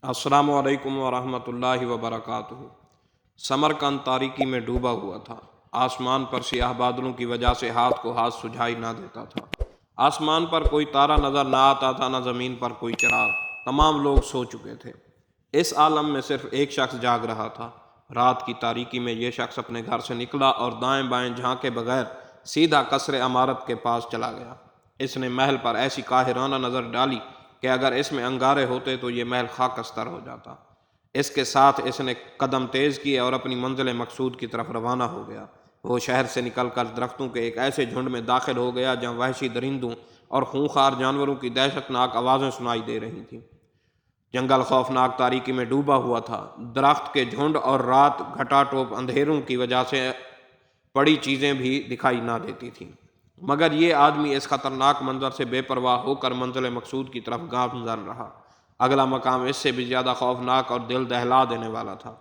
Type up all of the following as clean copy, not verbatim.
السلام علیکم ورحمۃ اللہ وبرکاتہ۔ سمرقند تاریکی میں ڈوبا ہوا تھا۔ آسمان پر سیاہ بادلوں کی وجہ سے ہاتھ کو ہاتھ سجھائی نہ دیتا تھا۔ آسمان پر کوئی تارا نظر نہ آتا تھا، نہ زمین پر کوئی چراغ۔ تمام لوگ سو چکے تھے۔ اس عالم میں صرف ایک شخص جاگ رہا تھا۔ رات کی تاریکی میں یہ شخص اپنے گھر سے نکلا اور دائیں بائیں جھانکے بغیر سیدھا قصر عمارت کے پاس چلا گیا۔ اس نے محل پر ایسی قاہرانہ نظر ڈالی کہ اگر اس میں انگارے ہوتے تو یہ محل خاکستر ہو جاتا۔ اس کے ساتھ اس نے قدم تیز کیے اور اپنی منزل مقصود کی طرف روانہ ہو گیا۔ وہ شہر سے نکل کر درختوں کے ایک ایسے جھنڈ میں داخل ہو گیا جہاں وحشی درندوں اور خونخوار جانوروں کی دہشتناک آوازیں سنائی دے رہی تھیں۔ جنگل خوفناک تاریکی میں ڈوبا ہوا تھا۔ درخت کے جھنڈ اور رات گھٹا ٹوپ اندھیروں کی وجہ سے بڑی چیزیں بھی دکھائی نہ دیتی تھیں، مگر یہ آدمی اس خطرناک منظر سے بے پرواہ ہو کر منزل مقصود کی طرف گامزن رہا۔ اگلا مقام اس سے بھی زیادہ خوفناک اور دل دہلا دینے والا تھا۔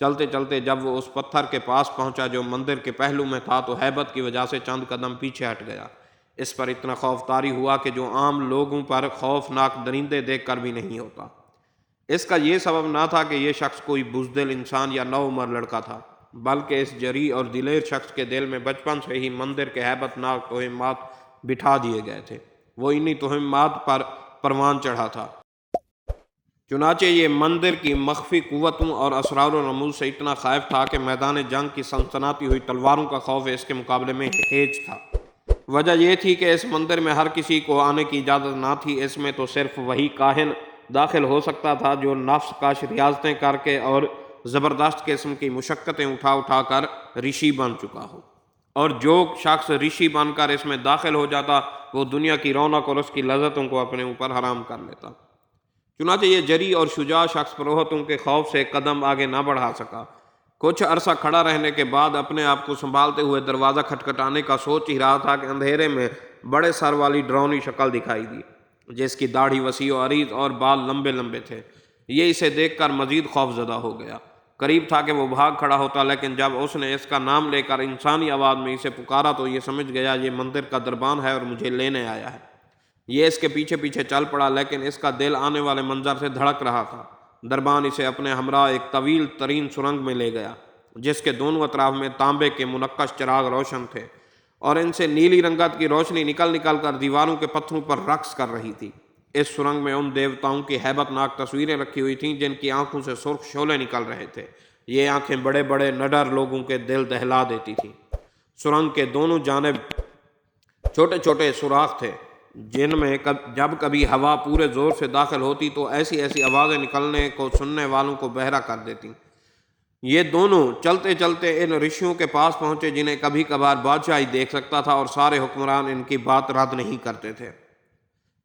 چلتے چلتے جب وہ اس پتھر کے پاس پہنچا جو مندر کے پہلو میں تھا تو ہیبت کی وجہ سے چند قدم پیچھے ہٹ گیا۔ اس پر اتنا خوف طاری ہوا کہ جو عام لوگوں پر خوفناک درندے دیکھ کر بھی نہیں ہوتا۔ اس کا یہ سبب نہ تھا کہ یہ شخص کوئی بزدل انسان یا نوعمر لڑکا تھا، بلکہ اس جريء اور دلیر شخص کے دل میں بچپن سے ہی مندر کے ہیبت ناک توہمات بٹھا دیے گئے تھے۔ وہ انہی توہمات پر پروان چڑھا تھا۔ چنانچہ یہ مندر کی مخفی قوتوں اور اسرار و رموز سے اتنا خائف تھا کہ میدان جنگ کی سنسناتی ہوئی تلواروں کا خوف اس کے مقابلے میں ہیج تھا۔ وجہ یہ تھی کہ اس مندر میں ہر کسی کو آنے کی اجازت نہ تھی۔ اس میں تو صرف وہی کاہن داخل ہو سکتا تھا جو نفس کش ریاضتیں کر کے اور زبردست قسم کی مشقتیں اٹھا کر رشی بن چکا ہو، اور جو شخص رشی بن کر اس میں داخل ہو جاتا وہ دنیا کی رونق اور اس کی لذتوں کو اپنے اوپر حرام کر لیتا۔ چنانچہ یہ جری اور شجاع شخص پروہتوں کے خوف سے قدم آگے نہ بڑھا سکا۔ کچھ عرصہ کھڑا رہنے کے بعد اپنے آپ کو سنبھالتے ہوئے دروازہ کھٹکھٹانے کا سوچ ہی رہا تھا کہ اندھیرے میں بڑے سر والی ڈراؤنی شکل دکھائی دی، جس کی داڑھی وسیع و عریض اور بال لمبے لمبے تھے۔ یہ اسے دیکھ کر مزید خوف زدہ ہو گیا۔ قریب تھا کہ وہ بھاگ کھڑا ہوتا، لیکن جب اس نے اس کا نام لے کر انسانی آواز میں اسے پکارا تو یہ سمجھ گیا یہ مندر کا دربان ہے اور مجھے لینے آیا ہے۔ یہ اس کے پیچھے پیچھے چل پڑا، لیکن اس کا دل آنے والے منظر سے دھڑک رہا تھا۔ دربان اسے اپنے ہمراہ ایک طویل ترین سرنگ میں لے گیا، جس کے دونوں اطراف میں تانبے کے منقش چراغ روشن تھے اور ان سے نیلی رنگت کی روشنی نکل نکل کر دیواروں کے پتھروں پر رقص کر رہی تھی۔ اس سرنگ میں ان دیوتاؤں کی ہیبت ناک تصویریں رکھی ہوئی تھیں جن کی آنکھوں سے سرخ شعلے نکل رہے تھے۔ یہ آنکھیں بڑے بڑے نڈر لوگوں کے دل دہلا دیتی تھیں۔ سرنگ کے دونوں جانب چھوٹے چھوٹے سوراخ تھے جن میں جب کبھی ہوا پورے زور سے داخل ہوتی تو ایسی ایسی آوازیں نکلنے کو سننے والوں کو بہرا کر دیتی۔ یہ دونوں چلتے چلتے ان رشیوں کے پاس پہنچے جنہیں کبھی کبھار بادشاہ ہی دیکھ سکتا تھا، اور سارے حکمران ان کی بات رد نہیں کرتے تھے۔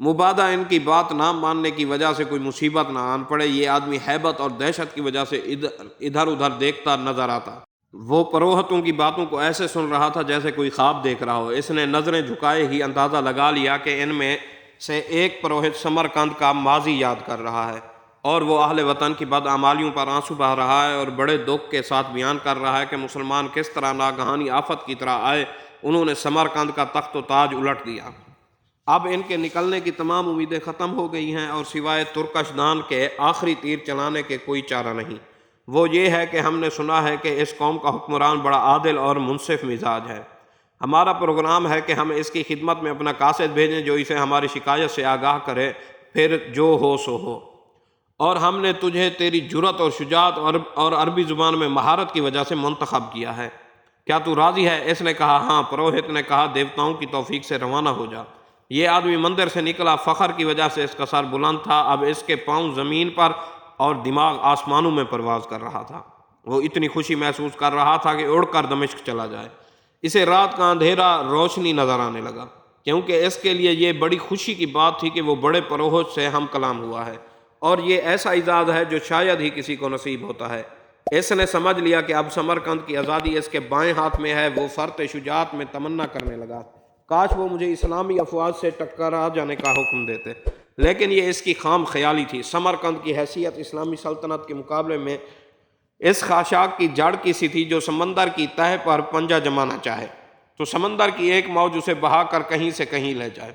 مبادہ ان کی بات نہ ماننے کی وجہ سے کوئی مصیبت نہ آن پڑے۔ یہ آدمی ہیبت اور دہشت کی وجہ سے ادھر ادھر دیکھتا نظر آتا۔ وہ پروہتوں کی باتوں کو ایسے سن رہا تھا جیسے کوئی خواب دیکھ رہا ہو۔ اس نے نظریں جھکائے ہی اندازہ لگا لیا کہ ان میں سے ایک پروہت سمرقند کا ماضی یاد کر رہا ہے، اور وہ اہل وطن کی بدعمالیوں پر آنسو بہا رہا ہے اور بڑے دکھ کے ساتھ بیان کر رہا ہے کہ مسلمان کس طرح ناگہانی آفت کی طرح آئے، انہوں نے سمرقند کا تخت و تاج الٹ دیا۔ اب ان کے نکلنے کی تمام امیدیں ختم ہو گئی ہیں اور سوائے ترکش دان کے آخری تیر چلانے کے کوئی چارہ نہیں۔ وہ یہ ہے کہ ہم نے سنا ہے کہ اس قوم کا حکمران بڑا عادل اور منصف مزاج ہے۔ ہمارا پروگرام ہے کہ ہم اس کی خدمت میں اپنا قاصد بھیجیں جو اسے ہماری شکایت سے آگاہ کرے، پھر جو ہو سو ہو۔ اور ہم نے تجھے تیری جرأت اور شجاعت اور عربی زبان میں مہارت کی وجہ سے منتخب کیا ہے۔ کیا تو راضی ہے؟ اس نے کہا ہاں۔ پروہت نے کہا دیوتاؤں کی توفیق سے روانہ ہو جا۔ یہ آدمی مندر سے نکلا، فخر کی وجہ سے اس کا سر بلند تھا، اب اس کے پاؤں زمین پر اور دماغ آسمانوں میں پرواز کر رہا تھا۔ وہ اتنی خوشی محسوس کر رہا تھا کہ اڑ کر دمشق چلا جائے۔ اسے رات کا اندھیرا روشنی نظر آنے لگا، کیونکہ اس کے لیے یہ بڑی خوشی کی بات تھی کہ وہ بڑے پروہت سے ہم کلام ہوا ہے، اور یہ ایسا اعزاز ہے جو شاید ہی کسی کو نصیب ہوتا ہے۔ اس نے سمجھ لیا کہ اب سمرقند کی آزادی اس کے بائیں ہاتھ میں ہے۔ وہ فرط شجاعت میں تمنا کرنے لگا کاش وہ مجھے اسلامی افواج سے ٹکرا جانے کا حکم دیتے، لیکن یہ اس کی خام خیالی تھی۔ سمرقند کی حیثیت اسلامی سلطنت کے مقابلے میں اس خاشاک کی جڑ کی سی تھی جو سمندر کی تہہ پر پنجہ جمانا چاہے تو سمندر کی ایک موج اسے بہا کر کہیں سے کہیں لے جائے۔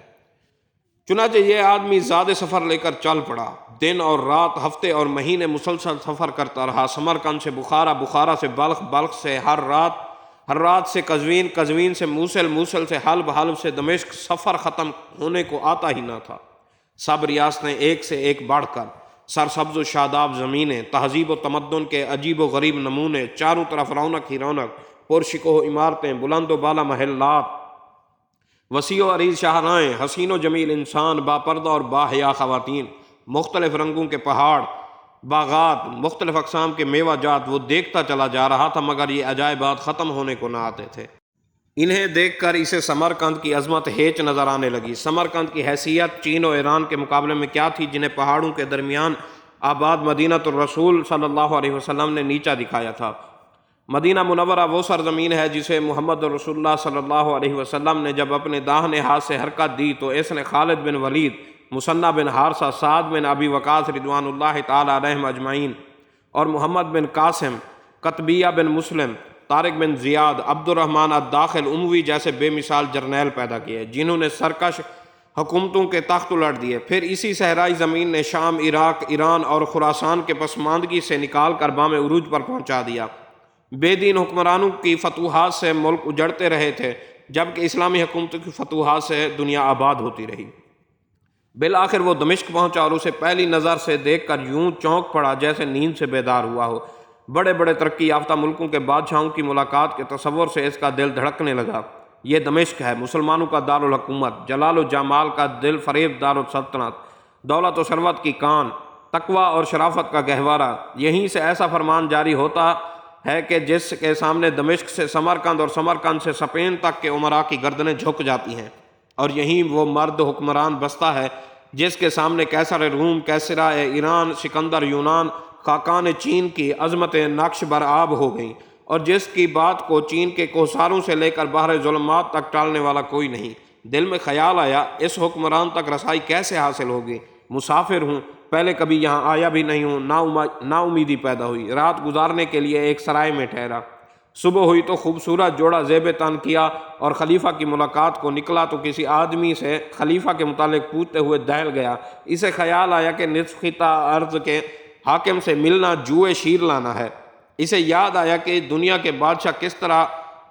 چنانچہ یہ آدمی زیادہ سفر لے کر چل پڑا، دن اور رات، ہفتے اور مہینے مسلسل سفر کرتا رہا۔ سمرقند سے بخارا، بخارا سے بلخ، بلخ سے ہر رات سے قزوین، قزوین سے موصل، موصل سے حلب، حلب سے دمشق۔ سفر ختم ہونے کو آتا ہی نہ تھا۔ سب ریاستیں ایک سے ایک بڑھ کر، سرسبز و شاداب زمینیں، تہذیب و تمدن کے عجیب و غریب نمونے، چاروں طرف رونق ہی رونق، پرشکوہ عمارتیں، بلند و بالا محلات، وسیع و عریض شاہراہیں، حسین و جمیل انسان، باپردہ اور باحیا خواتین، مختلف رنگوں کے پہاڑ، باغات، مختلف اقسام کے میوہ جات۔ وہ دیکھتا چلا جا رہا تھا مگر یہ عجائبات ختم ہونے کو نہ آتے تھے۔ انہیں دیکھ کر اسے سمرقند کی عظمت ہیچ نظر آنے لگی۔ سمرقند کی حیثیت چین و ایران کے مقابلے میں کیا تھی، جنہیں پہاڑوں کے درمیان آباد مدینۃ الرسول صلی اللہ علیہ وسلم نے نیچا دکھایا تھا۔ مدینہ منورہ وہ سرزمین ہے جسے محمد رسول اللہ صلی اللہ علیہ وسلم نے جب اپنے داہنے ہاتھ سے حرکت دی تو اس نے خالد بن ولید، مثنہ بن حارثہ، سعد بن ابی وقاص رضوان اللہ تعالی علیہم اجمعین، اور محمد بن قاسم، قطبیہ بن مسلم، طارق بن زیاد، عبد الرحمن الداخل اموی جیسے بے مثال جرنیل پیدا کیے جنہوں نے سرکش حکومتوں کے تخت الٹ دیے۔ پھر اسی صحرائی زمین نے شام، عراق، ایران اور خراسان کے پسماندگی سے نکال کر بام عروج پر پہنچا دیا۔ بے دین حکمرانوں کی فتوحات سے ملک اجڑتے رہے تھے، جبکہ اسلامی حکومتوں کی فتوحات سے دنیا آباد ہوتی رہی۔ بالآخر وہ دمشق پہنچا اور اسے پہلی نظر سے دیکھ کر یوں چونک پڑا جیسے نیند سے بیدار ہوا ہو۔ بڑے بڑے ترقی یافتہ ملکوں کے بادشاہوں کی ملاقات کے تصور سے اس کا دل دھڑکنے لگا۔ یہ دمشق ہے، مسلمانوں کا دارالحکومت، جلال و جمال کا دل فریب دارالسلطنت، دولت و ثروت کی کان، تقویٰ اور شرافت کا گہوارہ۔ یہیں سے ایسا فرمان جاری ہوتا ہے کہ جس کے سامنے دمشق سے سمرقند اور سمرقند سے سپین تک کے امراء کی گردنیں جھک جاتی ہیں، اور یہیں وہ مرد حکمران بستا ہے جس کے سامنے قیصر روم، کیسرا ایران، سکندر یونان، خاقان چین کی عظمتیں نقش بر آب ہو گئیں، اور جس کی بات کو چین کے کوساروں سے لے کر بحر ظلمات تک ٹالنے والا کوئی نہیں۔ دل میں خیال آیا اس حکمران تک رسائی کیسے حاصل ہوگی؟ مسافر ہوں، پہلے کبھی یہاں آیا بھی نہیں ہوں۔ نا امیدی پیدا ہوئی، رات گزارنے کے لیے ایک سرائے میں ٹھہرا۔ صبح ہوئی تو خوبصورت جوڑا زیب تن کیا اور خلیفہ کی ملاقات کو نکلا تو کسی آدمی سے خلیفہ کے متعلق پوچھتے ہوئے دہل گیا۔ اسے خیال آیا کہ نصف خطہ ارض کے حاکم سے ملنا جوئے شیر لانا ہے۔ اسے یاد آیا کہ دنیا کے بادشاہ کس طرح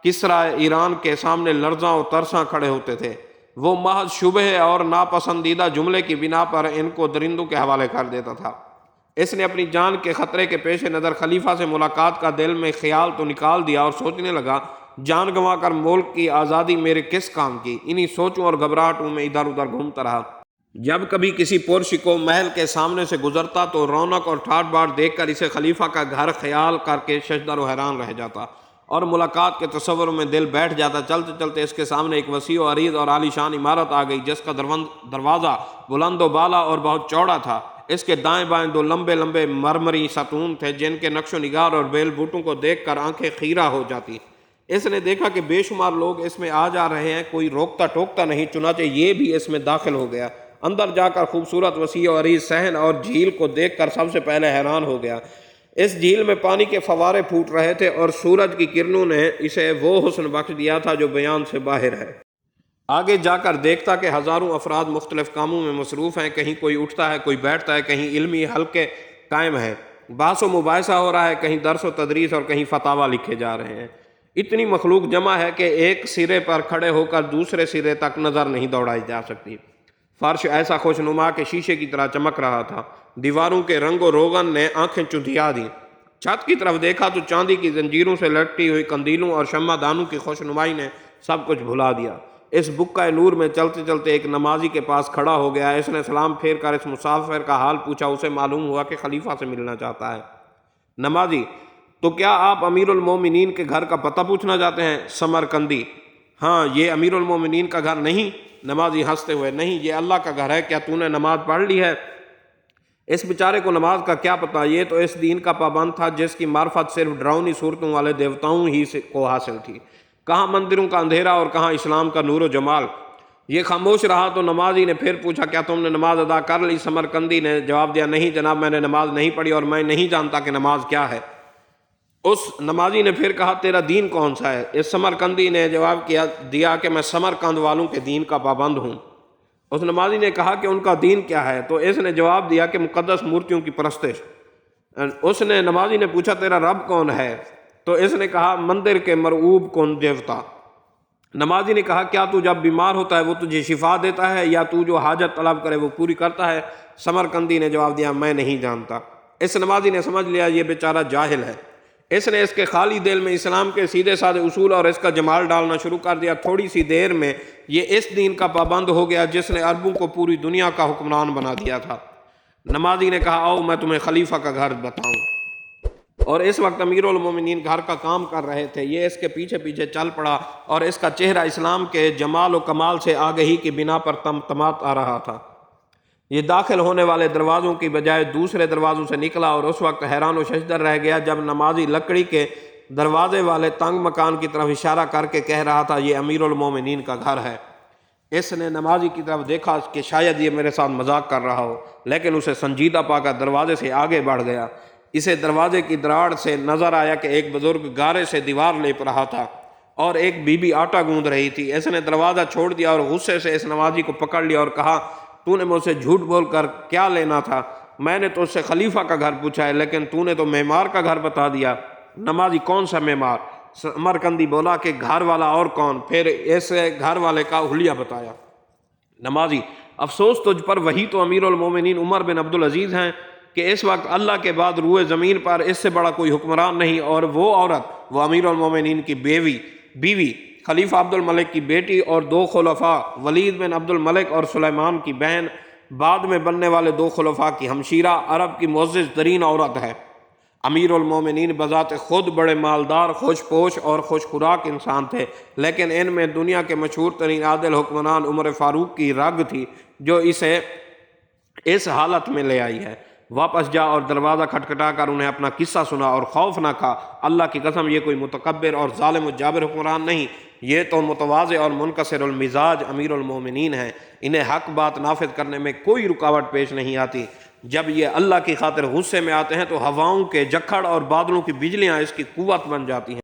کسریٰ ایران کے سامنے لرزاں و ترساں کھڑے ہوتے تھے۔ وہ محض شبہ اور ناپسندیدہ جملے کی بنا پر ان کو درندوں کے حوالے کر دیتا تھا۔ اس نے اپنی جان کے خطرے کے پیش نظر خلیفہ سے ملاقات کا دل میں خیال تو نکال دیا اور سوچنے لگا، جان گنوا کر ملک کی آزادی میرے کس کام کی؟ انہی سوچوں اور گھبراہٹوں میں ادھر ادھر گھومتا رہا۔ جب کبھی کسی پرشکو محل کے سامنے سے گزرتا تو رونق اور ٹھاٹ باٹ دیکھ کر اسے خلیفہ کا گھر خیال کر کے ششدر و حیران رہ جاتا اور ملاقات کے تصور میں دل بیٹھ جاتا۔ چلتے چلتے اس کے سامنے ایک وسیع و عریض اور عالی شان عمارت آ گئی جس کا دروازہ بلند و بالا اور بہت چوڑا تھا۔ اس کے دائیں بائیں دو لمبے لمبے مرمری ستون تھے جن کے نقش و نگار اور بیل بوٹوں کو دیکھ کر آنکھیں خیرہ ہو جاتی۔ اس نے دیکھا کہ بے شمار لوگ اس میں آ جا رہے ہیں، کوئی روکتا ٹوکتا نہیں، چنانچہ یہ بھی اس میں داخل ہو گیا۔ اندر جا کر خوبصورت وسیع و عریض صحن اور جھیل کو دیکھ کر سب سے پہلے حیران ہو گیا۔ اس جھیل میں پانی کے فوارے پھوٹ رہے تھے اور سورج کی کرنوں نے اسے وہ حسن بخش دیا تھا جو بیان سے باہر ہے۔ آگے جا کر دیکھتا کہ ہزاروں افراد مختلف کاموں میں مصروف ہیں، کہیں کوئی اٹھتا ہے، کوئی بیٹھتا ہے، کہیں علمی حلقے قائم ہیں، بحث و مباحثہ ہو رہا ہے، کہیں درس و تدریس اور کہیں فتاویٰ لکھے جا رہے ہیں۔ اتنی مخلوق جمع ہے کہ ایک سرے پر کھڑے ہو کر دوسرے سرے تک نظر نہیں دوڑائی جا سکتی۔ فرش ایسا خوشنما کہ شیشے کی طرح چمک رہا تھا، دیواروں کے رنگ و روغن نے آنکھیں چندھیا دیں۔ چھت کی طرف دیکھا تو چاندی کی زنجیروں سے لٹکی ہوئی قندیلوں اور شمع دانوں کی خوشنمائی نے سب کچھ بھلا دیا۔ اس بقعہ نور میں چلتے چلتے ایک نمازی کے پاس کھڑا ہو گیا۔ اس نے سلام پھیر کر اس مسافر کا حال پوچھا۔ اسے معلوم ہوا کہ خلیفہ سے ملنا چاہتا ہے۔ نمازی: تو کیا آپ امیر المومنین کے گھر کا پتہ پوچھنا چاہتے ہیں؟ سمرقندی: ہاں، یہ امیر المومنین کا گھر نہیں؟ نمازی ہنستے ہوئے: نہیں، یہ اللہ کا گھر ہے۔ کیا تو نے نماز پڑھ لی ہے؟ اس بیچارے کو نماز کا کیا پتہ، یہ تو اس دین کا پابند تھا جس کی معرفت صرف ڈراؤنی صورتوں والے دیوتاؤں ہی کو حاصل تھی۔ کہاں مندروں کا اندھیرا اور کہاں اسلام کا نور و جمال۔ یہ خاموش رہا تو نمازی نے پھر پوچھا: کیا تم نے نماز ادا کر لی؟ سمرقندی نے جواب دیا: نہیں جناب، میں نے نماز نہیں پڑھی اور میں نہیں جانتا کہ نماز کیا ہے۔ اس نمازی نے پھر کہا: تیرا دین کون سا ہے؟ اس سمرقندی نے جواب دیا کہ میں سمرقند والوں کے دین کا پابند ہوں۔ اس نمازی نے کہا کہ ان کا دین کیا ہے؟ تو اس نے جواب دیا کہ مقدس مورتیوں کی پرستش۔ اس نے نمازی نے پوچھا تیرا رب کون ہے؟ تو اس نے کہا مندر کے مرعوب کون دیوتا۔ نمازی نے کہا کیا تو جب بیمار ہوتا ہے وہ تجھے شفا دیتا ہے، یا تو جو حاجت طلب کرے وہ پوری کرتا ہے؟ سمرقندی نے جواب دیا میں نہیں جانتا۔ اس نمازی نے سمجھ لیا یہ بیچارہ جاہل ہے۔ اس نے اس کے خالی دل میں اسلام کے سیدھے سادے اصول اور اس کا جمال ڈالنا شروع کر دیا۔ تھوڑی سی دیر میں یہ اس دین کا پابند ہو گیا جس نے عربوں کو پوری دنیا کا حکمران بنا دیا تھا۔ نمازی نے کہا آؤ میں تمہیں خلیفہ کا گھر بتاؤں۔ اور اس وقت امیر المومنین گھر کا کام کر رہے تھے۔ یہ اس کے پیچھے پیچھے چل پڑا اور اس کا چہرہ اسلام کے جمال و کمال سے آگہی کی بنا پر تمتمات آ رہا تھا۔ یہ داخل ہونے والے دروازوں کی بجائے دوسرے دروازوں سے نکلا اور اس وقت حیران و ششدر رہ گیا جب نمازی لکڑی کے دروازے والے تنگ مکان کی طرف اشارہ کر کے کہہ رہا تھا یہ امیر المومنین کا گھر ہے۔ اس نے نمازی کی طرف دیکھا کہ شاید یہ میرے ساتھ مذاق کر رہا ہو، لیکن اسے سنجیدہ پا کر دروازے سے آگے بڑھ گیا۔ اسے دروازے کی دراڑ سے نظر آیا کہ ایک بزرگ گارے سے دیوار لیپ رہا تھا اور ایک بی بی آٹا گوندھ رہی تھی۔ اس نے دروازہ چھوڑ دیا اور غصے سے اس نمازی کو پکڑ لیا اور کہا تو نے مجھ سے جھوٹ بول کر کیا لینا تھا؟ میں نے تو اس سے خلیفہ کا گھر پوچھا ہے، لیکن تو نے تو معمار کا گھر بتا دیا۔ نمازی کون سا معمار؟ سمرقندی بولا کہ گھر والا اور کون؟ پھر اس گھر والے کا حلیہ بتایا۔ نمازی افسوس تجھ پر، وہی تو امیر المومنین عمر بن عبدالعزیز ہیں کہ اس وقت اللہ کے بعد روئے زمین پر اس سے بڑا کوئی حکمران نہیں، اور وہ عورت وہ امیر المومنین کی بیوی خلیفہ عبد الملک کی بیٹی اور دو خلفاء ولید بن عبد الملک اور سلیمان کی بہن، بعد میں بننے والے دو خلفاء کی ہمشیرہ، عرب کی معزز ترین عورت ہے۔ امیر المومنین بذات خود بڑے مالدار، خوش پوش اور خوش خوراک انسان تھے، لیکن ان میں دنیا کے مشہور ترین عادل حکمران عمر فاروق کی رگ تھی جو اسے اس حالت میں لے آئی ہے۔ واپس جا اور دروازہ کھٹکھٹا کر انہیں اپنا قصہ سنا اور خوف نہ کھا۔ اللہ کی قسم یہ کوئی متکبر اور ظالم و جابر حکمران نہیں، یہ تو متواضع اور منکسر المزاج امیر المومنین ہیں۔ انہیں حق بات نافذ کرنے میں کوئی رکاوٹ پیش نہیں آتی۔ جب یہ اللہ کی خاطر غصے میں آتے ہیں تو ہواؤں کے جکھڑ اور بادلوں کی بجلیاں اس کی قوت بن جاتی ہیں۔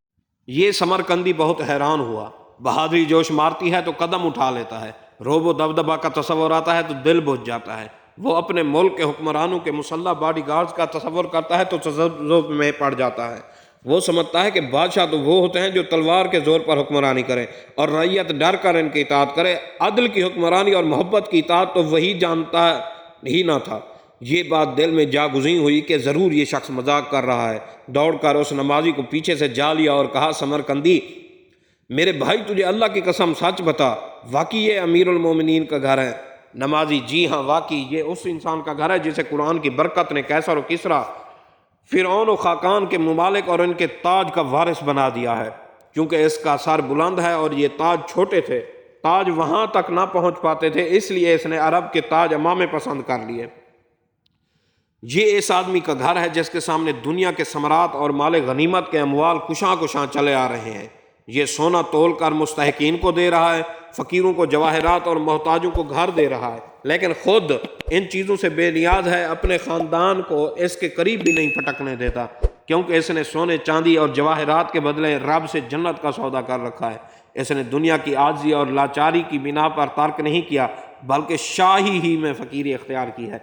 یہ سمرقندی بہت حیران ہوا۔ بہادری جوش مارتی ہے تو قدم اٹھا لیتا ہے، روب و دبدبہ کا تصور آتا ہے تو دل بجھ جاتا ہے۔ وہ اپنے ملک کے حکمرانوں کے مسلح باڈی گارڈز کا تصور کرتا ہے تو تذبذب میں پڑ جاتا ہے۔ وہ سمجھتا ہے کہ بادشاہ تو وہ ہوتے ہیں جو تلوار کے زور پر حکمرانی کریں اور رعیت ڈر کر ان کی اطاعت کرے۔ عدل کی حکمرانی اور محبت کی اطاعت تو وہی جانتا ہی نہ تھا۔ یہ بات دل میں جا گزین ہوئی کہ ضرور یہ شخص مذاق کر رہا ہے۔ دوڑ کر اس نمازی کو پیچھے سے جا لیا اور کہا سمرقندی میرے بھائی تجھے اللہ کی قسم سچ بتا، واقعی یہ امیر المومنین کا گھر ہے؟ نمازی جی ہاں واقعی یہ اس انسان کا گھر ہے جسے قرآن کی برکت نے کیسر و کسریٰ، فرعون و خاقان کے ممالک اور ان کے تاج کا وارث بنا دیا ہے۔ کیونکہ اس کا سر بلند ہے اور یہ تاج چھوٹے تھے، تاج وہاں تک نہ پہنچ پاتے تھے، اس لیے اس نے عرب کے تاج امامے پسند کر لیے۔ یہ اس آدمی کا گھر ہے جس کے سامنے دنیا کے ثمرات اور مال غنیمت کے اموال کشاں کشاں چلے آ رہے ہیں۔ یہ سونا تول کر مستحقین کو دے رہا ہے، فقیروں کو جواہرات اور محتاجوں کو گھر دے رہا ہے، لیکن خود ان چیزوں سے بے نیاز ہے۔ اپنے خاندان کو اس کے قریب بھی نہیں پھٹکنے دیتا، کیونکہ اس نے سونے چاندی اور جواہرات کے بدلے رب سے جنت کا سودا کر رکھا ہے۔ اس نے دنیا کی عاجزی اور لاچاری کی بنا پر ترک نہیں کیا، بلکہ شاہی ہی میں فقیری اختیار کی ہے۔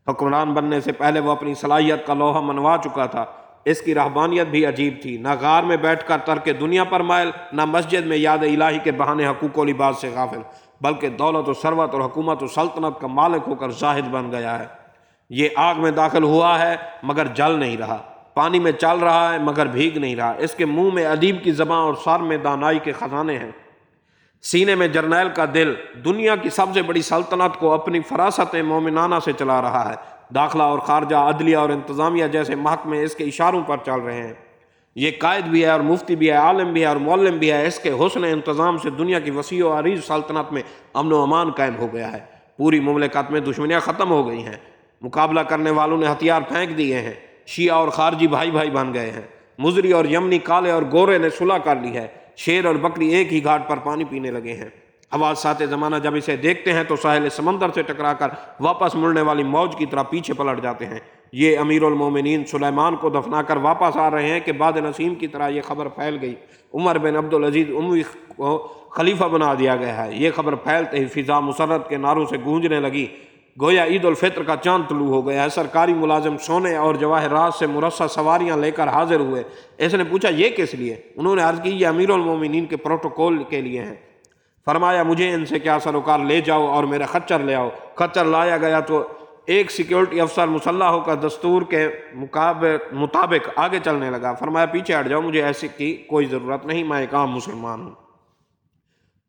حکمران بننے سے پہلے وہ اپنی صلاحیت کا لوہا منوا چکا تھا۔ اس کی رہبانیت بھی عجیب تھی، نہ غار میں بیٹھ کر ترک دنیا پر مائل، نہ مسجد میں یاد الہی کے بہانے حقوق و لباس سے غافل، بلکہ دولت و ثروت اور حکومت و سلطنت کا مالک ہو کر زاہد بن گیا ہے۔ یہ آگ میں داخل ہوا ہے مگر جل نہیں رہا، پانی میں چل رہا ہے مگر بھیگ نہیں رہا۔ اس کے منہ میں ادیب کی زبان اور سر میں دانائی کے خزانے ہیں، سینے میں جرنیل کا دل، دنیا کی سب سے بڑی سلطنت کو اپنی فراست مومنانہ سے چلا رہا ہے۔ داخلہ اور خارجہ، عدلیہ اور انتظامیہ جیسے محکمے اس کے اشاروں پر چل رہے ہیں۔ یہ قائد بھی ہے اور مفتی بھی ہے، عالم بھی ہے اور معلم بھی ہے۔ اس کے حسن انتظام سے دنیا کی وسیع و عریض سلطنت میں امن و امان قائم ہو گیا ہے۔ پوری مملکت میں دشمنیاں ختم ہو گئی ہیں، مقابلہ کرنے والوں نے ہتھیار پھینک دیے ہیں، شیعہ اور خارجی بھائی بھائی بن گئے ہیں، مزری اور یمنی، کالے اور گورے نے صلح کر لی ہے، شیر اور بکری ایک ہی گھاٹ پر پانی پینے لگے ہیں۔ آواز سات زمانہ جب اسے دیکھتے ہیں تو ساحل سمندر سے ٹکرا کر واپس مڑنے والی موج کی طرح پیچھے پلٹ جاتے ہیں۔ یہ امیر المومنین سلیمان کو دفنا کر واپس آ رہے ہیں کہ باد نسیم کی طرح یہ خبر پھیل گئی۔ عمر بن عبدالعزیز اموی کو خلیفہ بنا دیا گیا ہے۔ یہ خبر پھیلتے ہی فضا مسرت کے نعروں سے گونجنے لگی، گویا عید الفطر کا چاند طلوع ہو گیا ہے۔ سرکاری ملازم سونے اور جواہرات سے مرصع سواریاں لے کر حاضر ہوئے۔ اس نے پوچھا یہ کس لیے؟ انہوں نے عرض کی یہ امیر المومنین کے پروٹوکول کے لیے ہیں۔ فرمایا مجھے ان سے کیا سروکار، لے جاؤ اور میرا خچر لے آؤ۔ خچر لایا گیا تو ایک سیکیورٹی افسر مسلح ہو کر دستور کے مطابق آگے چلنے لگا۔ فرمایا پیچھے ہٹ جاؤ، مجھے ایسی کی کوئی ضرورت نہیں، میں ایک عام مسلمان ہوں۔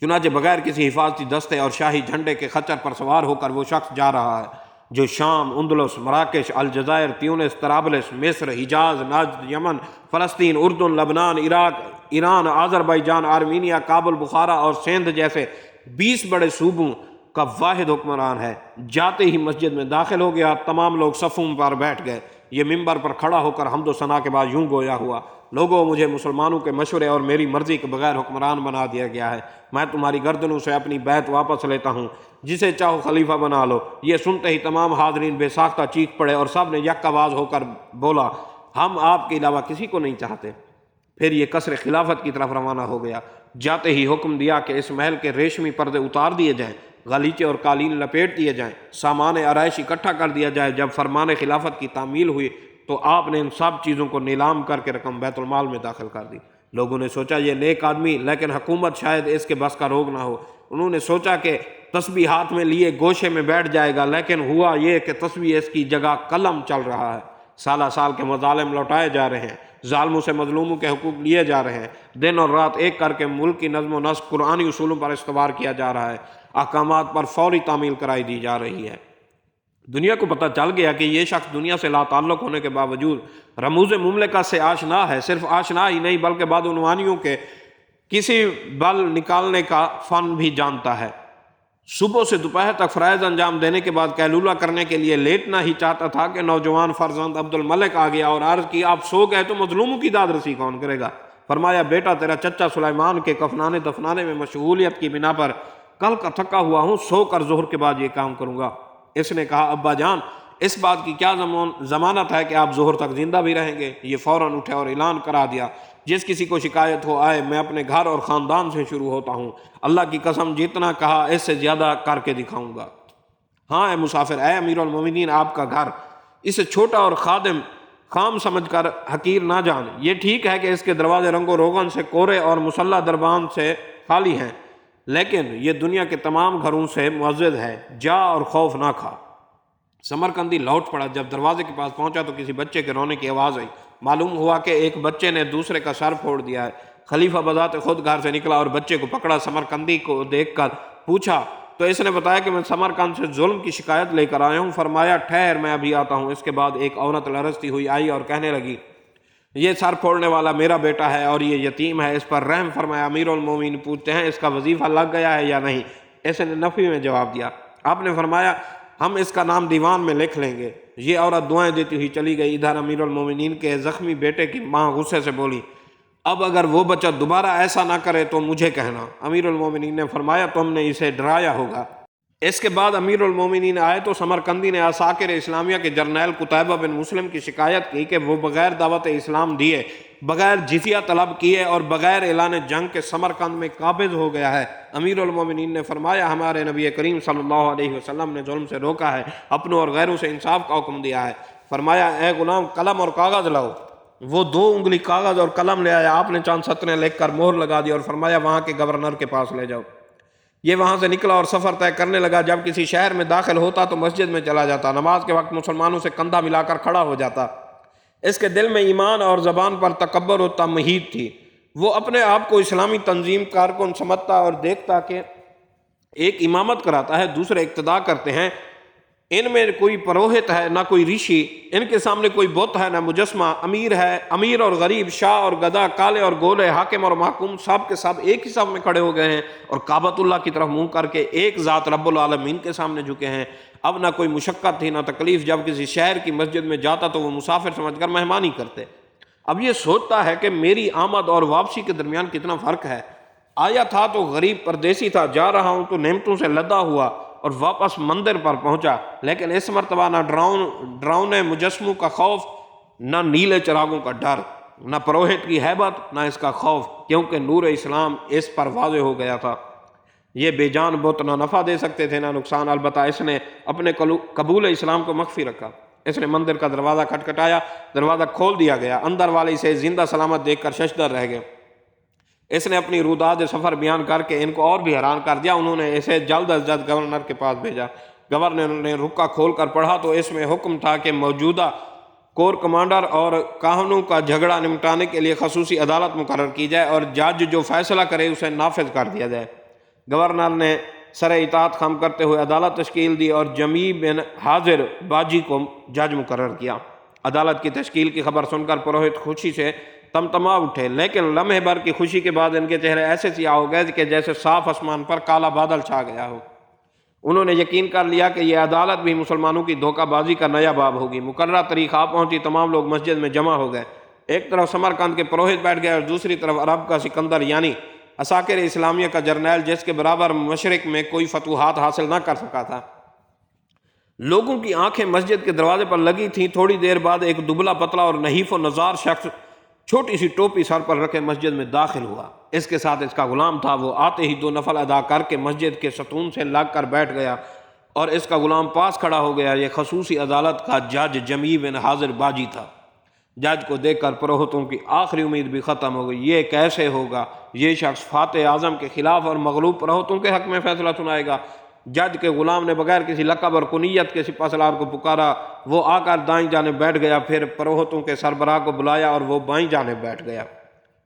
چنانچہ بغیر کسی حفاظتی دستے اور شاہی جھنڈے کے خچر پر سوار ہو کر وہ شخص جا رہا ہے جو شام، اندلس، مراکش، الجزائر، تیونس، طرابلس، مصر، حجاز، نجد، یمن، فلسطین، اردن، لبنان، عراق، ایران، آذربائیجان، آرمینیا، کابل، بخارا اور سندھ جیسے 20 بڑے صوبوں کا واحد حکمران ہے۔ جاتے ہی مسجد میں داخل ہو گیا، تمام لوگ صفوں پر بیٹھ گئے۔ یہ منبر پر کھڑا ہو کر حمد و ثنا کے بعد یوں گویا ہوا، لوگوں مجھے مسلمانوں کے مشورے اور میری مرضی کے بغیر حکمران بنا دیا گیا ہے۔ میں تمہاری گردنوں سے اپنی بیعت واپس لیتا ہوں، جسے چاہو خلیفہ بنا لو۔ یہ سنتے ہی تمام حاضرین بے ساختہ چیخ پڑے اور سب نے یک آواز ہو کر بولا ہم آپ کے علاوہ کسی کو نہیں چاہتے۔ پھر یہ قصر خلافت کی طرف روانہ ہو گیا۔ جاتے ہی حکم دیا کہ اس محل کے ریشمی پردے اتار دیے جائیں، غلیچے اور قالین لپیٹ دیے جائیں، سامان آرائش اکٹھا کر دیا جائے۔ جب فرمان خلافت کی تعمیل ہوئی تو آپ نے ان سب چیزوں کو نیلام کر کے رقم بیت المال میں داخل کر دی۔ لوگوں نے سوچا یہ نیک آدمی، لیکن حکومت شاید اس کے بس کا روگ نہ ہو۔ انہوں نے سوچا کہ تسبیح ہاتھ میں لیے گوشے میں بیٹھ جائے گا، لیکن ہوا یہ کہ تسبیح اس کی جگہ قلم چل رہا ہے۔ سالہ سال کے مظالم لوٹائے جا رہے ہیں، ظالموں سے مظلوموں کے حقوق لیے جا رہے ہیں، دن اور رات ایک کر کے ملک کی نظم و نسق قرآنی اصولوں پر استوار کیا جا رہا ہے، احکامات پر فوری تعمیل کرائی دی جا رہی ہے۔ دنیا کو پتہ چل گیا کہ یہ شخص دنیا سے لا تعلق ہونے کے باوجود رموز مملکت سے آشنا ہے۔ صرف آشنا ہی نہیں بلکہ بدعنوانیوں کے کسی بل نکالنے کا فن بھی جانتا ہے۔ صبح سے دوپہر تک فرائض انجام دینے کے بعد قیلولہ کرنے کے لیے لیٹنا ہی چاہتا تھا کہ نوجوان فرزند عبد الملک آ گیا اور عرض کی آپ سو گئے تو مظلوموں کی داد رسی کون کرے گا؟ فرمایا بیٹا تیرا چچا سلیمان کے کفنانے دفنانے میں مشغولیت کی بنا پر کل کا تھکا ہوا ہوں، سو کر ظہر کے بعد یہ کام کروں گا۔ اس نے کہا ابا جان اس بات کی کیا ضمانت ہے کہ آپ ظہر تک زندہ بھی رہیں گے؟ یہ فوراً اٹھے اور اعلان کرا دیا جس کسی کو شکایت ہو آئے، میں اپنے گھر اور خاندان سے شروع ہوتا ہوں، اللہ کی قسم جتنا کہا اس سے زیادہ کر کے دکھاؤں گا۔ ہاں اے مسافر، اے امیر المومنین آپ کا گھر، اسے چھوٹا اور خام سمجھ کر حقیر نہ جان۔ یہ ٹھیک ہے کہ اس کے دروازے رنگ و روغن سے کورے اور مسلح دربان سے خالی ہیں، لیکن یہ دنیا کے تمام گھروں سے معزز ہے، جا اور خوف نہ کھا۔ سمرقندی لوٹ پڑا۔ جب دروازے کے پاس پہنچا تو کسی بچے کے رونے کی آواز آئی۔ معلوم ہوا کہ ایک بچے نے دوسرے کا سر پھوڑ دیا ہے۔ خلیفہ بذات خود گھر سے نکلا اور بچے کو پکڑا۔ سمرقندی کو دیکھ کر پوچھا تو اس نے بتایا کہ میں سمرقند سے ظلم کی شکایت لے کر آیا ہوں۔ فرمایا ٹھہر میں ابھی آتا ہوں۔ اس کے بعد ایک عورت لرزتی ہوئی آئی اور کہنے لگی یہ سر پھوڑنے والا میرا بیٹا ہے اور یہ یتیم ہے، اس پر رحم فرمایا۔ امیر المومنین پوچھتے ہیں اس کا وظیفہ لگ گیا ہے یا نہیں؟ اس نے نفی میں جواب دیا۔ آپ نے فرمایا ہم اس کا نام دیوان میں لکھ لیں گے۔ یہ عورت دعائیں دیتی ہوئی چلی گئی۔ ادھر امیر المومنین کے زخمی بیٹے کی ماں غصے سے بولی اب اگر وہ بچہ دوبارہ ایسا نہ کرے تو مجھے کہنا۔ امیر المومنین نے فرمایا تم نے اسے ڈرایا ہوگا۔ اس کے بعد امیر المومنین آئے تو سمرقندی نے عساکر اسلامیہ کے جرنیل قتیبہ بن مسلم کی شکایت کی کہ وہ بغیر دعوت اسلام دیے، بغیر جزیہ طلب کیے اور بغیر اعلان جنگ کے سمرقند میں قابض ہو گیا ہے۔ امیر المومنین نے فرمایا ہمارے نبی کریم صلی اللہ علیہ وسلم نے ظلم سے روکا ہے، اپنوں اور غیروں سے انصاف کا حکم دیا ہے۔ فرمایا اے غلام قلم اور کاغذ لاؤ۔ وہ 2 انگلی کاغذ اور قلم لے آیا۔ آپ نے چند سطریں لکھ کر مہر لگا دی اور فرمایا وہاں کے گورنر کے پاس لے جاؤ۔ یہ وہاں سے نکلا اور سفر طے کرنے لگا۔ جب کسی شہر میں داخل ہوتا تو مسجد میں چلا جاتا، نماز کے وقت مسلمانوں سے کندھا ملا کر کھڑا ہو جاتا۔ اس کے دل میں ایمان اور زبان پر تکبر و تمہید تھی۔ وہ اپنے آپ کو اسلامی تنظیم کارکن سمجھتا اور دیکھتا کہ ایک امامت کراتا ہے، دوسرے اقتداء کرتے ہیں، ان میں کوئی پروہت ہے نہ کوئی رشی، ان کے سامنے کوئی بت ہے نہ مجسمہ، امیر ہے، امیر اور غریب، شاہ اور گدا، کالے اور گولے، حاکم اور محکوم، سب کے سب ایک ہی صف میں کھڑے ہو گئے ہیں اور کعبۃ اللہ کی طرف منہ کر کے ایک ذات رب العالمین کے سامنے جھکے ہیں۔ اب نہ کوئی مشقت تھی نہ تکلیف۔ جب کسی شہر کی مسجد میں جاتا تو وہ مسافر سمجھ کر مہمانی کرتے۔ اب یہ سوچتا ہے کہ میری آمد اور واپسی کے درمیان کتنا فرق ہے۔ آیا تھا تو غریب پردیسی تھا، جا رہا ہوں تو نعمتوں سے لدا ہوا اور واپس مندر پر پہنچا، لیکن اس مرتبہ نہ ڈراؤنے مجسموں کا خوف نہ نیلے چراغوں کا ڈر۔ نہ پروہت کی ہیبت نہ اس کا خوف، کیونکہ نور اسلام اس پر واضح ہو گیا تھا۔ یہ بے جان بت نہ نفع دے سکتے تھے نہ نقصان، البتہ اس نے اپنے قبول اسلام کو مخفی رکھا۔ اس نے مندر کا دروازہ کھٹکھٹایا، دروازہ کھول دیا گیا، اندر والے اسے زندہ سلامت دیکھ کر ششدر رہ گئے۔ اس نے اپنی روداد سفر بیان کر کے ان کو اور بھی حیران کر دیا۔ انہوں نے اسے جلد از جلد گورنر کے پاس بھیجا۔ گورنر نے رکا کھول کر پڑھا تو اس میں حکم تھا کہ موجودہ کور کمانڈر اور کاہنوں کا جھگڑا نمٹانے کے لیے خصوصی عدالت مقرر کی جائے اور جج جو فیصلہ کرے اسے نافذ کر دیا جائے۔ گورنر نے سر اطاعت خم کرتے ہوئے عدالت تشکیل دی اور جمی بن حاضر باجی کو جج مقرر کیا۔ عدالت کی تشکیل کی خبر سن کر پروہت خوشی سے تمتما اٹھے، لیکن لمحے بھر کی خوشی کے بعد ان کے چہرے ایسے سیاہ ہو گئے کہ جیسے صاف آسمان پر کالا بادل چھا گیا ہو۔ انہوں نے یقین کر لیا کہ یہ عدالت بھی مسلمانوں کی دھوکہ بازی کا نیا باب ہوگی۔ مقررہ تاریخ آ پہنچی، تمام لوگ مسجد میں جمع ہو گئے۔ ایک طرف سمرقند کے پروہت بیٹھ گئے اور دوسری طرف عرب کا سکندر یعنی عساکر اسلامیہ کا جرنیل، جس کے برابر مشرق میں کوئی فتوحات حاصل نہ کر سکا تھا۔ لوگوں کی آنکھیں مسجد کے دروازے پر لگی تھیں۔ تھوڑی دیر بعد ایک دبلا پتلا اور نحیف و نزار شخص چھوٹی سی ٹوپی سر پر رکھے مسجد میں داخل ہوا۔ اس کے ساتھ اس کا غلام تھا۔ وہ آتے ہی 2 نفل ادا کر کے مسجد کے ستون سے لگ کر بیٹھ گیا اور اس کا غلام پاس کھڑا ہو گیا۔ یہ خصوصی عدالت کا جج جمی بن حاضر باجی تھا۔ جج کو دیکھ کر پروہتوں کی آخری امید بھی ختم ہو گئی۔ یہ کیسے ہوگا؟ یہ شخص فاتح اعظم کے خلاف اور مغلوب پروہتوں کے حق میں فیصلہ سنائے گا۔ جج کے غلام نے بغیر کسی لقب اور کنیت کے سپہ سالار کو پکارا۔ وہ آ کر دائیں جانب بیٹھ گیا، پھر پروہتوں کے سربراہ کو بلایا اور وہ بائیں جانب بیٹھ گیا۔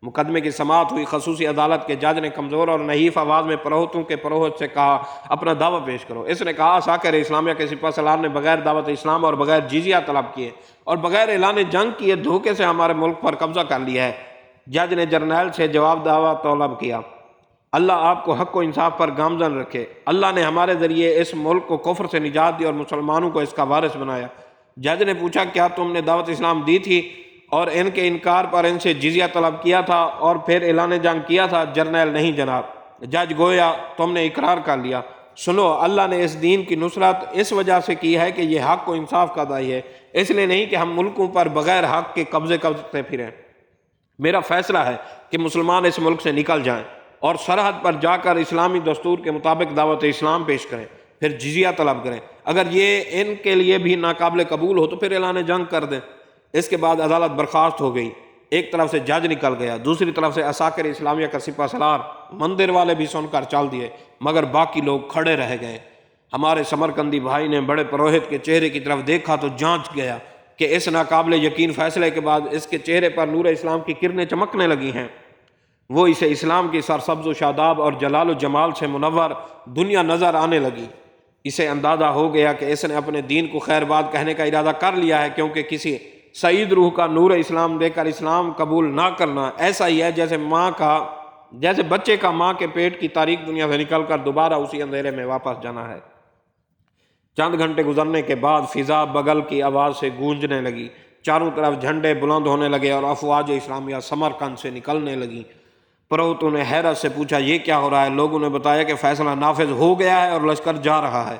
مقدمے کی سماعت ہوئی۔ خصوصی عدالت کے جج نے کمزور اور نحیف آواز میں پروہتوں کے پروہت سے کہا، اپنا دعویٰ پیش کرو۔ اس نے کہا، عساکر اسلامیہ کے سپہ سالار نے بغیر دعوت اسلام اور بغیر جزیہ طلب کیے اور بغیر اعلان جنگ کیے دھوکے سے ہمارے ملک پر قبضہ کر لیا ہے۔ جج نے جرنیل سے جواب دعویٰ طلب کیا، اللہ آپ کو حق و انصاف پر گامزن رکھے۔ اللہ نے ہمارے ذریعے اس ملک کو کفر سے نجات دی اور مسلمانوں کو اس کا وارث بنایا۔ جج نے پوچھا، کیا تم نے دعوت اسلام دی تھی اور ان کے انکار پر ان سے جزیہ طلب کیا تھا اور پھر اعلان جنگ کیا تھا؟ جرنیل، نہیں جناب۔ جج، گویا تم نے اقرار کر لیا۔ سنو، اللہ نے اس دین کی نصرت اس وجہ سے کی ہے کہ یہ حق و انصاف کا داعی ہے، اس لیے نہیں کہ ہم ملکوں پر بغیر حق کے قبضے کرتے پھریں۔ میرا فیصلہ ہے کہ مسلمان اس ملک سے نکل جائیں اور سرحد پر جا کر اسلامی دستور کے مطابق دعوت اسلام پیش کریں، پھر جزیہ طلب کریں۔ اگر یہ ان کے لیے بھی ناقابل قبول ہو تو پھر اعلان جنگ کر دیں۔ اس کے بعد عدالت برخاست ہو گئی۔ ایک طرف سے جج نکل گیا، دوسری طرف سے عساکر اسلامیہ کا سپہ سالار۔ مندر والے بھی سن کر چل دیے، مگر باقی لوگ کھڑے رہ گئے۔ ہمارے سمرقندی بھائی نے بڑے پروہت کے چہرے کی طرف دیکھا تو جانچ گیا کہ اس ناقابل یقین فیصلے کے بعد اس کے چہرے پر نور اسلام کی کرنیں چمکنے لگی ہیں۔ وہ اسے اسلام کی سرسبز و شاداب اور جلال و جمال سے منور دنیا نظر آنے لگی۔ اسے اندازہ ہو گیا کہ اس نے اپنے دین کو خیر بات کہنے کا ارادہ کر لیا ہے، کیونکہ کسی سعید روح کا نور اسلام دے کر اسلام قبول نہ کرنا ایسا ہی ہے جیسے بچے کا ماں کے پیٹ کی تاریک دنیا سے نکل کر دوبارہ اسی اندھیرے میں واپس جانا ہے۔ چند گھنٹے گزرنے کے بعد فضا بغل کی آواز سے گونجنے لگی، چاروں طرف جھنڈے بلند ہونے لگے اور افواج اسلامیہ سمرقند سے نکلنے لگیں۔ پروہتوں نے حیرت سے پوچھا، یہ کیا ہو رہا ہے؟ لوگوں نے بتایا کہ فیصلہ نافذ ہو گیا ہے اور لشکر جا رہا ہے۔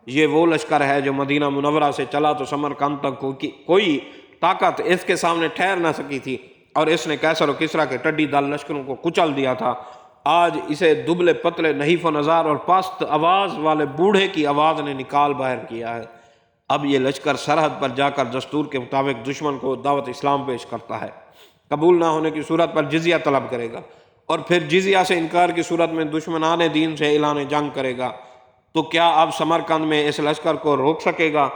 یہ وہ لشکر ہے جو مدینہ منورہ سے چلا تو سمرقند تک کوئی طاقت اس کے سامنے ٹھہر نہ سکی تھی، اور اس نے کیسر و کسریٰ کے ٹڈی دل لشکروں کو کچل دیا تھا۔ آج اسے دبلے پتلے نحیف و نزار اور پست آواز والے بوڑھے کی آواز نے نکال باہر کیا ہے۔ اب یہ لشکر سرحد پر جا کر دستور کے مطابق دشمن کو دعوت اسلام پیش کرتا ہے، قبول نہ ہونے کی صورت پر جزیہ طلب کرے گا، اور پھر جزیہ سے انکار کی صورت میں دشمنان دین سے اعلان جنگ کرے گا۔ تو کیا اب سمرقند میں اس لشکر کو روک سکے گا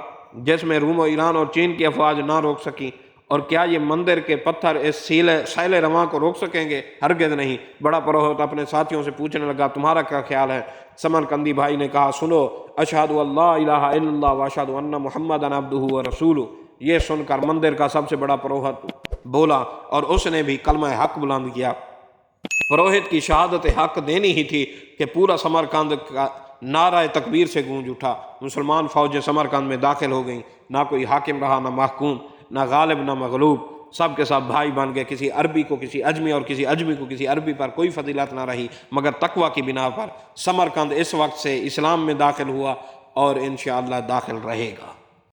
جس میں روم و ایران اور چین کی افواج نہ روک سکی؟ اور کیا یہ مندر کے پتھر اس سیل رواں کو روک سکیں گے؟ ہرگز نہیں۔ بڑا پروہت اپنے ساتھیوں سے پوچھنے لگا، تمہارا کیا خیال ہے؟ سمرقندی بھائی نے کہا، سنو، اشہد اللہ الہ الا اللہ واشہد ان محمدًا عبدہ ورسولہ۔ یہ سن کر مندر کا سب سے بڑا پروہت بولا اور اس نے بھی کلمہ حق بلند کیا۔ پروہت کی شہادت حق دینی ہی تھی کہ پورا سمرقند کا نعرہ تکبیر سے گونج اٹھا۔ مسلمان فوجیں سمرقند میں داخل ہو گئیں، نہ کوئی حاکم رہا نہ محکوم، نہ غالب نہ مغلوب، سب کے سب بھائی بن گئے۔ کسی عربی کو کسی اجمی اور کسی اجمی کو کسی عربی پر کوئی فضیلت نہ رہی مگر تقویٰ کی بنا پر۔ سمرقند اس وقت سے اسلام میں داخل ہوا اور انشاءاللہ داخل رہے گا۔